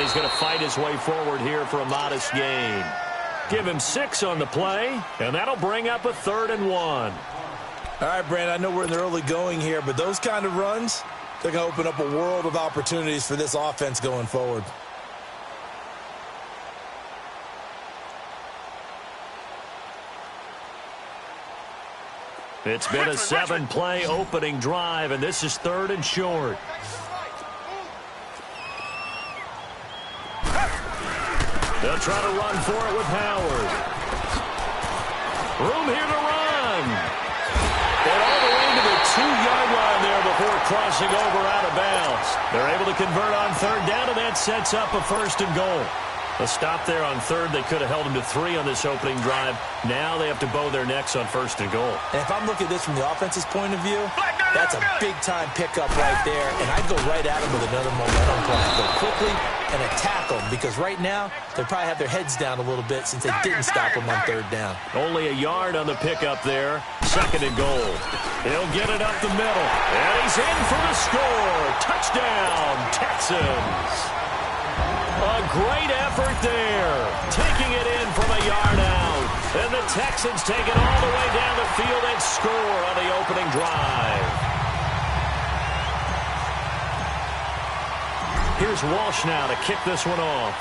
he's going to fight his way forward here for a modest gain. Give him 6 on the play, and that'll bring up a 3rd and 1. All right, Brandon, I know we're in the early going here, but those kind of runs, they're going to open up a world of opportunities for this offense going forward. It's been a 7-play opening drive, and this is 3rd and short. They'll try to run for it with Howard. Room here to run. And all the way to the 2-yard line there before crossing over out of bounds. They're able to convert on 3rd down, and that sets up a 1st and goal. A stop there on 3rd. They could have held them to 3 on this opening drive. Now they have to bow their necks on 1st and goal. And if I'm looking at this from the offense's point of view, that's a big-time pickup right there. And I'd go right at them with another momentum play. Go quickly and attack them, because right now they probably have their heads down a little bit since they didn't stop them on 3rd down. Only a yard on the pickup there. 2nd and goal. He'll get it up the middle. And he's in for the score. Touchdown, Texans. A great effort there, taking it in from a yard out. And the Texans take it all the way down the field and score on the opening drive. Here's Walsh now to kick this one off.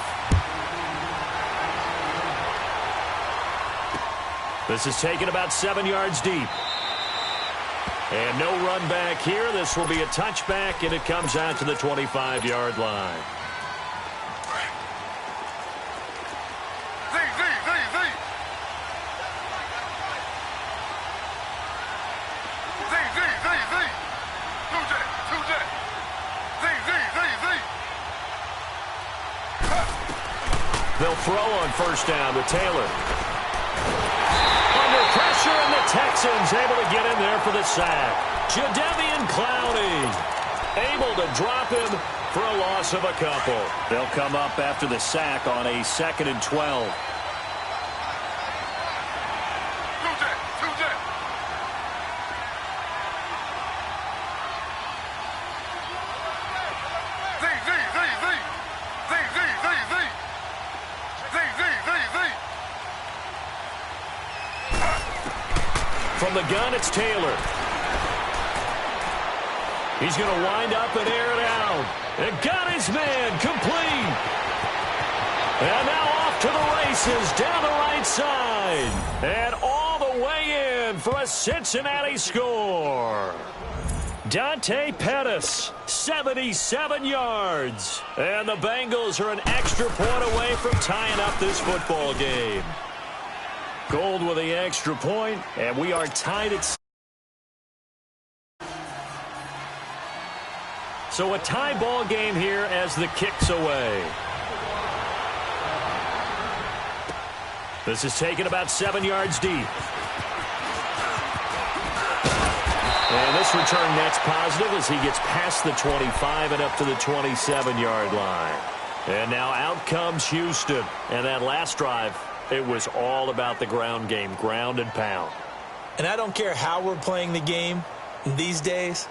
This is taken about 7 yards deep. And no run back here. This will be a touchback, and it comes out to the 25-yard line. They'll throw on 1st down to Taylor. Under pressure, and the Texans able to get in there for the sack. Jadeveon Clowney able to drop him for a loss of a couple. They'll come up after the sack on a 2nd and 12. From the gun, it's Taylor. He's going to wind up and air it out. And got his man complete. And now off to the races down the right side. And all the way in for a Cincinnati score. Dante Pettis, 77 yards. And the Bengals are an extra point away from tying up this football game. Gold with the extra point, and we are tied at. So a tie ball game here as the kick's away. This is taken about 7 yards deep. And this return net's positive as he gets past the 25 and up to the 27-yard line. And now out comes Houston. And that last drive, it was all about the ground game, ground and pound. And I don't care how we're playing the game these days,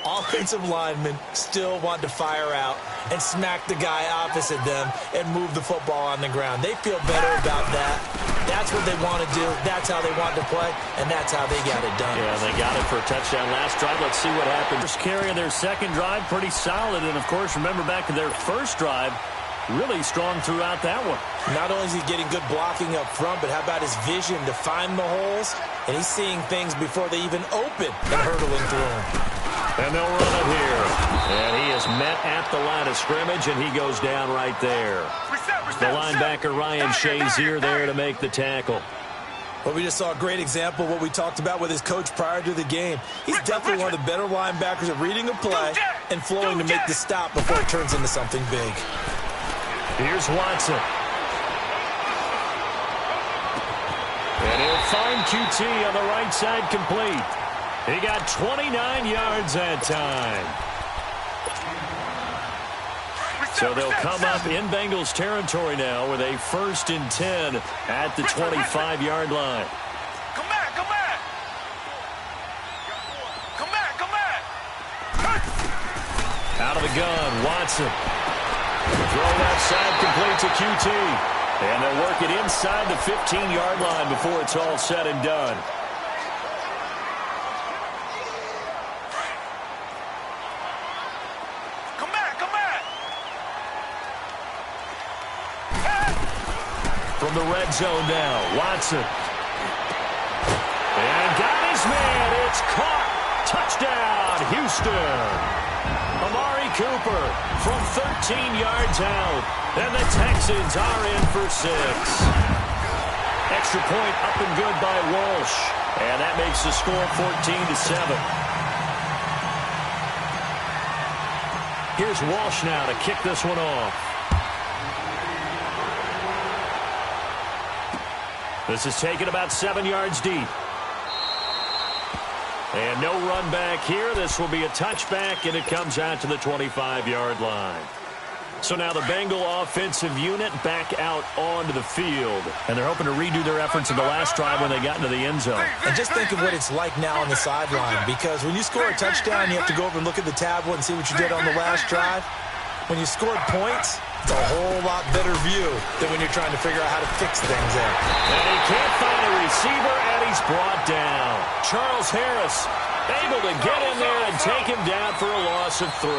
offensive linemen still want to fire out and smack the guy opposite them and move the football on the ground. They feel better about that. That's what they want to do. That's how they want to play, and that's how they got it done. Yeah, they got it for a touchdown last drive. Let's see what happens. First carry of their second drive, pretty solid. And, of course, remember back to their first drive, really strong throughout that one. Not only is he getting good blocking up front, but how about his vision to find the holes? And he's seeing things before they even open and hurdling through them. And they'll run it here. And he is met at the line of scrimmage, and he goes down right there. The linebacker Ryan Shazier there to make the tackle. Well, we just saw a great example of what we talked about with his coach prior to the game. He's definitely one of the better linebackers at reading a play and flowing to make the stop before it turns into something big. Here's Watson. And he'll find QT on the right side complete. He got 29 yards that time. So they'll come up in Bengals territory now with a 1st and 10 at the 25-yard line. Come back, come back. Come back, come back. Out of the gun, Watson. Throw that side complete to QT. And they'll work it inside the 15-yard line before it's all said and done. Come back, come back. From the red zone now, Watson. And got his man. It's caught. Touchdown, Houston. Amari Cooper from 13 yards out. And the Texans are in for 6. Extra point up and good by Walsh. And that makes the score 14-7. Here's Walsh now to kick this one off. This is taken about 7 yards deep. And no run back here. This will be a touchback, and it comes out to the 25-yard line. So now the Bengal offensive unit back out onto the field. And they're hoping to redo their efforts in the last drive when they got into the end zone. And just think of what it's like now on the sideline, because when you score a touchdown, you have to go over and look at the tablet and see what you did on the last drive. When you scored points, it's a whole lot better view than when you're trying to figure out how to fix things there. And he can't find a receiver, and he's brought down. Charles Harris able to get in there and take him down for a loss of 3.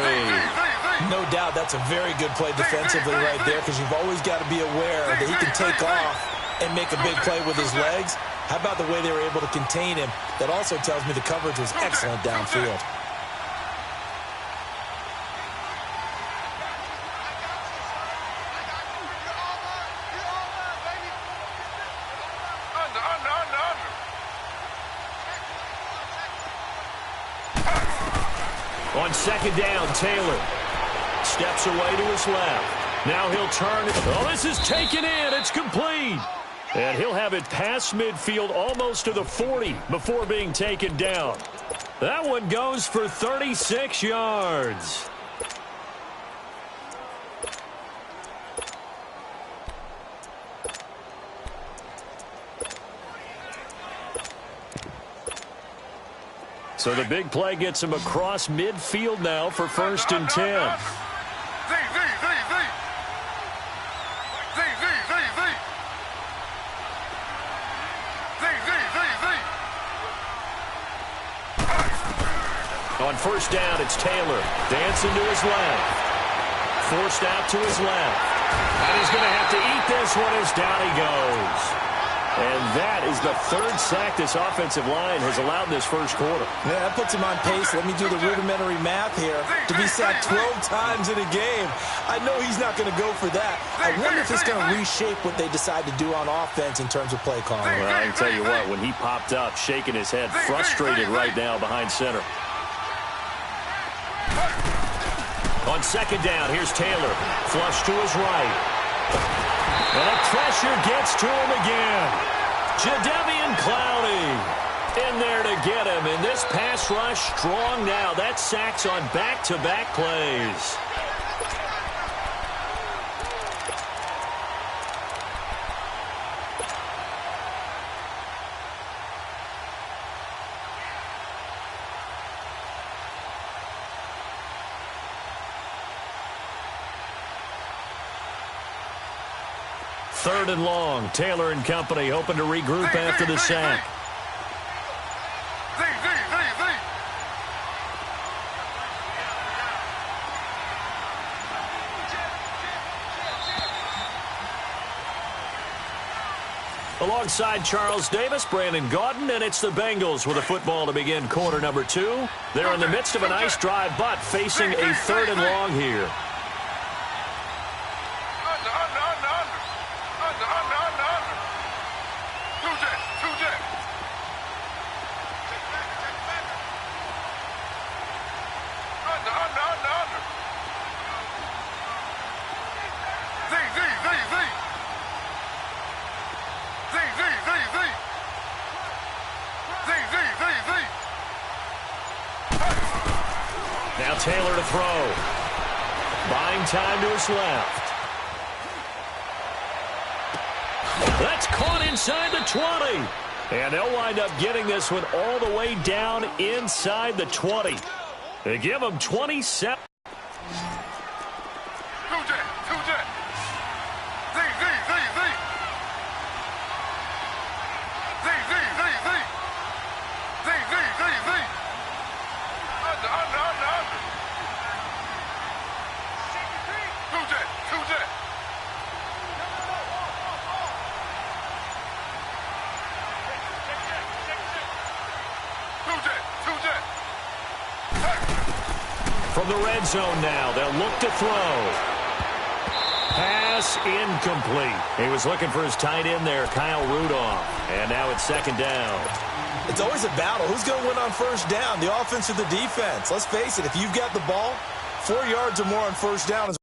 No doubt that's a very good play defensively right there, because you've always got to be aware that he can take off and make a big play with his legs. How about the way they were able to contain him? That also tells me the coverage was excellent downfield. On second down, Taylor steps away to his left. Now he'll turn. Oh, this is taken in. It's complete. And he'll have it past midfield almost to the 40 before being taken down. That one goes for 36 yards. So the big play gets him across midfield now for 1st and 10. On 1st down, it's Taylor. Dancing to his left. Forced out to his left. And he's going to have to eat this one as down he goes. And that is the 3rd sack this offensive line has allowed in this first quarter. Yeah, that puts him on pace. Let me do the rudimentary math here. To be sacked 12 times in a game, I know he's not going to go for that. I wonder if it's going to reshape what they decide to do on offense in terms of play calling. Well, I can tell you what, when he popped up, shaking his head, frustrated right now behind center. On second down, here's Taylor. Flush to his right. And the pressure gets to him again. Jadeveon Clowney in there to get him. And this pass rush strong now. That sacks on back-to-back plays. Third and long. Taylor and company hoping to regroup after the sack. Alongside Charles Davis, Brandon Gaudin, and it's the Bengals with a football to begin quarter number 2. They're in the midst of a nice drive, but facing a 3rd and long here. Now Taylor to throw. Buying time to his left. That's caught inside the 20. And they'll wind up getting this one all the way down inside the 20. They give them 27. From the red zone now, they'll look to throw. Pass incomplete. He was looking for his tight end there, Kyle Rudolph. And now it's second down. It's always a battle. Who's going to win on first down, the offense or the defense? Let's face it, if you've got the ball, 4 yards or more on first down is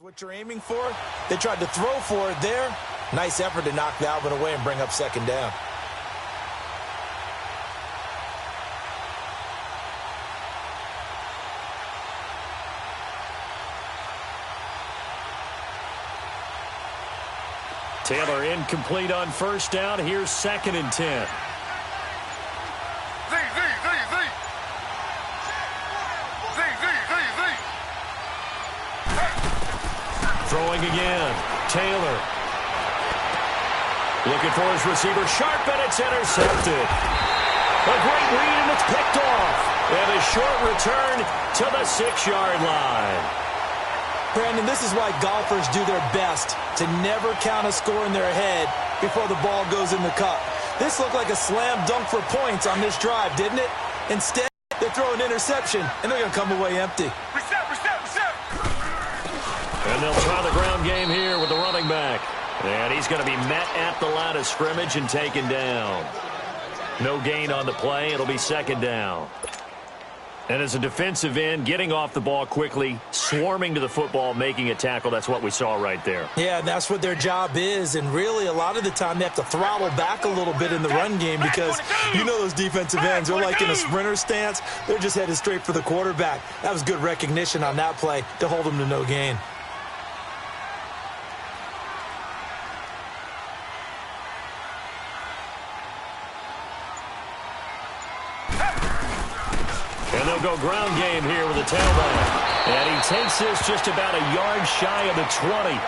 what you're aiming for. They tried to throw for it there. Nice effort to knock Dalvin away and bring up second down. Taylor incomplete on first down. Here's second and 10. Throwing again. Taylor. Looking for his receiver. Sharp, and it's intercepted. A great read, and it's picked off. And a short return to the 6-yard line. Brandon, this is why golfers do their best to never count a score in their head before the ball goes in the cup. This looked like a slam dunk for points on this drive, didn't it? Instead, they throw an interception, and they're going to come away empty. And they'll try the ground game here with the running back. And he's going to be met at the line of scrimmage and taken down. No gain on the play. It'll be second down. And as a defensive end, getting off the ball quickly, swarming to the football, making a tackle, that's what we saw right there. Yeah, that's what their job is. And really, a lot of the time, they have to throttle back a little bit in the run game because you know those defensive ends, they're like in a sprinter stance. They're just headed straight for the quarterback. That was good recognition on that play to hold them to no gain. And they'll go ground game here with the tailback. And he takes this just about a yard shy of the 20.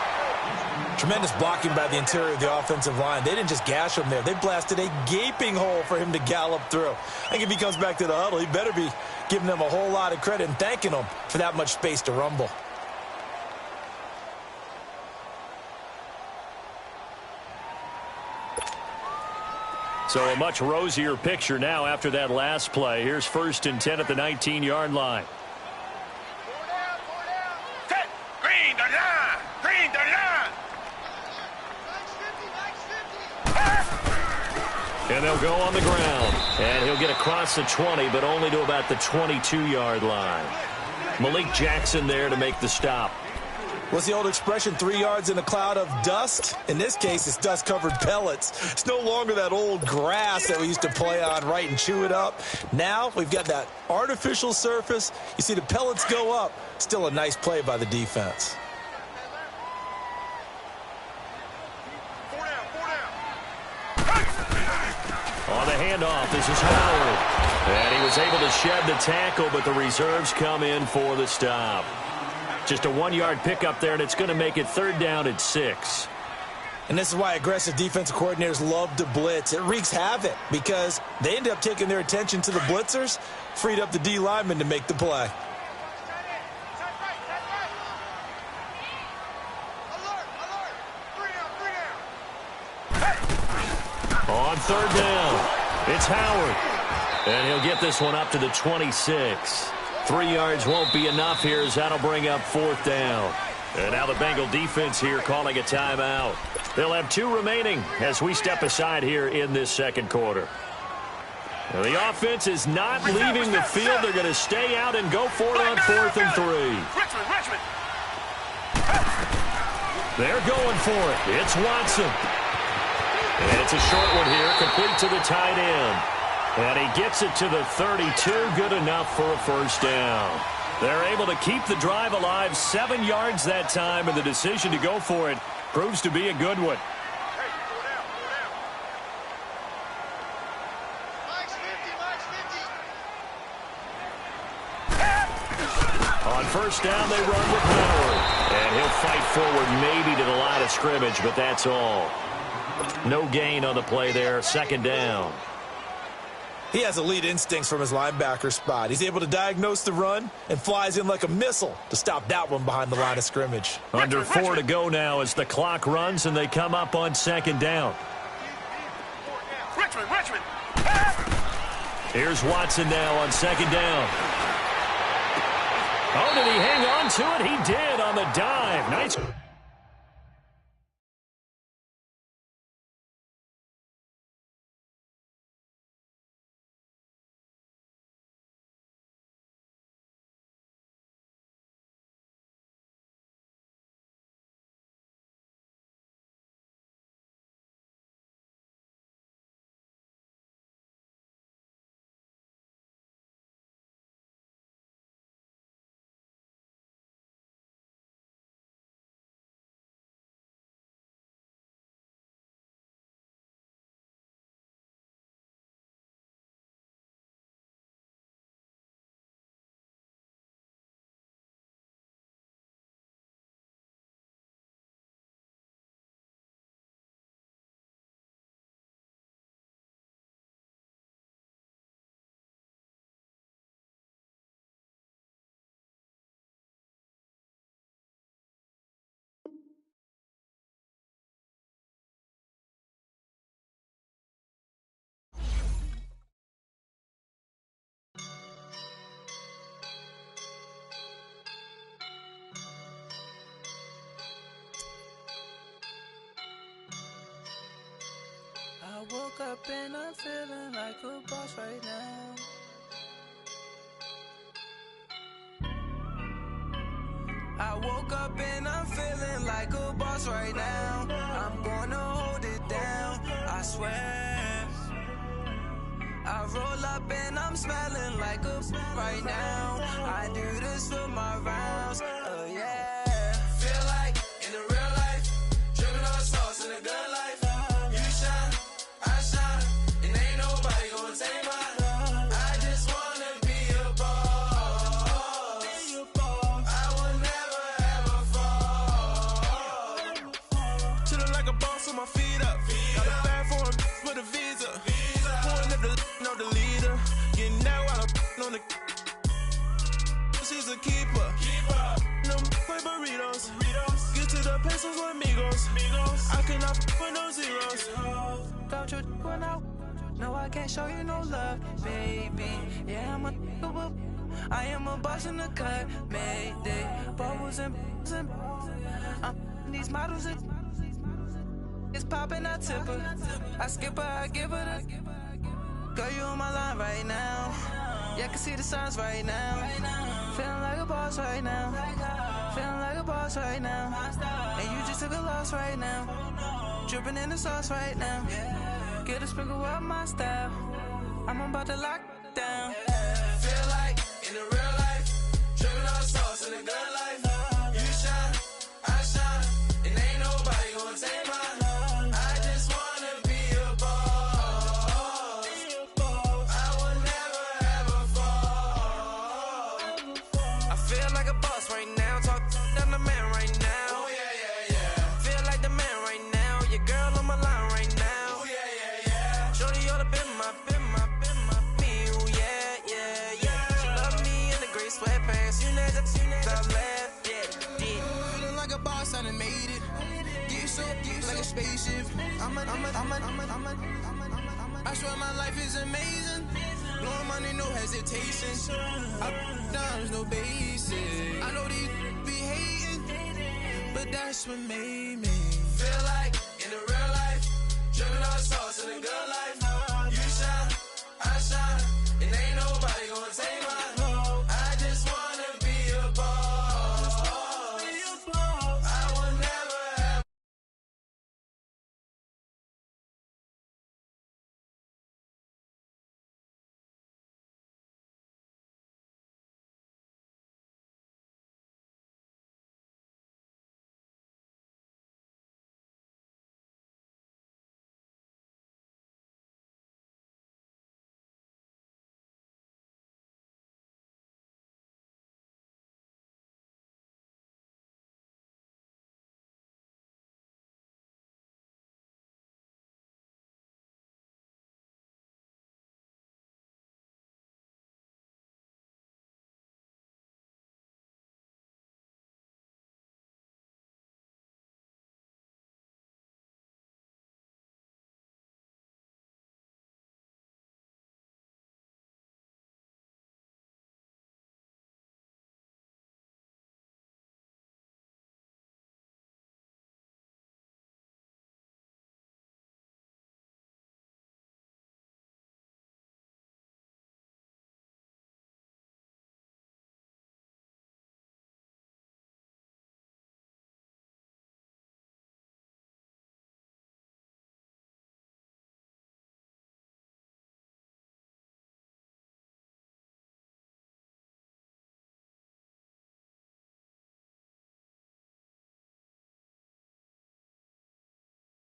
Tremendous blocking by the interior of the offensive line. They didn't just gash him there. They blasted a gaping hole for him to gallop through. I think if he comes back to the huddle, he better be giving them a whole lot of credit and thanking them for that much space to rumble. So a much rosier picture now after that last play. Here's first and 10 at the 19-yard line. Green the line! Green the line! And they'll go on the ground. And he'll get across the 20, but only to about the 22-yard line. Malik Jackson there to make the stop. What's the old expression, 3 yards in a cloud of dust? In this case, it's dust-covered pellets. It's no longer that old grass that we used to play on, right, and chew it up. Now we've got that artificial surface. You see the pellets go up. Still a nice play by the defense. On the handoff, this is Howard. And he was able to shed the tackle, but the reserves come in for the stop. Just a 1-yard pickup there, and it's going to make it third down at 6. And this is why aggressive defensive coordinators love to blitz. It wreaks havoc because they end up taking their attention to the blitzers, freed up the D lineman to make the play. On third down, it's Howard. And he'll get this one up to the 26. 3 yards won't be enough here as that'll bring up fourth down. And now the Bengal defense here calling a timeout. They'll have 2 remaining as we step aside here in this second quarter. Now the offense is not leaving the field. They're going to stay out and go for it on 4th and 3. Richmond! They're going for it. It's Watson. And it's a short one here, complete to the tight end. And he gets it to the 32, good enough for a first down. They're able to keep the drive alive, 7 yards that time, and the decision to go for it proves to be a good one. On first down, they run with Howard. And he'll fight forward maybe to the line of scrimmage, but that's all. No gain on the play there, second down. He has elite instincts from his linebacker spot. He's able to diagnose the run and flies in like a missile to stop that one behind the line of scrimmage. Under 4 to go now as the clock runs and they come up on second down. Richmond. Here's Watson now on second down. Oh, did he hang on to it? He did on the dive. Nice. I woke up and I'm feeling like a boss right now. I woke up and I'm feeling like a boss right now. I'm gonna hold it down, I swear. I roll up and I'm smelling like a right now. I do this for my rounds, yeah. Feel like in the real life, dripping on sauce in the good life. You shine, I shine, and ain't nobody gonna take mine. I just wanna be a boss. I will never ever fall. Chillin' like a boss with my feet up. Got a bag for him with a visa. Pulling up the leader. Getting that while I'm on the. She's a keeper. No play burritos. Get to the pesos with amigos. I cannot with no zeros. Don't you run out? No, I can't show you no love, baby. Yeah, I am a boss in the cut. Mayday. Bubbles and I'm these models. It's popping, I tip her. I skip her, I give her the. Girl, you on my line right now. Yeah, I can see the signs right now. Feeling like a boss right now. Feeling like a boss right now. And you just took a loss right now. Dripping in the sauce right now. Get a sprinkle up my style. I'm about to lock down. Feel like in the real life, dripping on sauce in the good life. You shine, I shine, and ain't nobody gonna take mine. I just wanna be a boss. I will never ever fall. I feel like a boss right now. Talk down the man right now. Oh yeah. Feel like the man right now. Your girl on my line right now. Oh yeah. Shorty ought to be my me. Oh yeah. She love me in the gray sweatpants. You never stop left. Yeah. Feeling like a boss, I done made it. Get so like a spaceship. I swear my life is amazing. Blowing money, no hesitation. Up, downs, no basic. I know these be hating, but that's what made me feel like in the real life, dripping on sauce in the good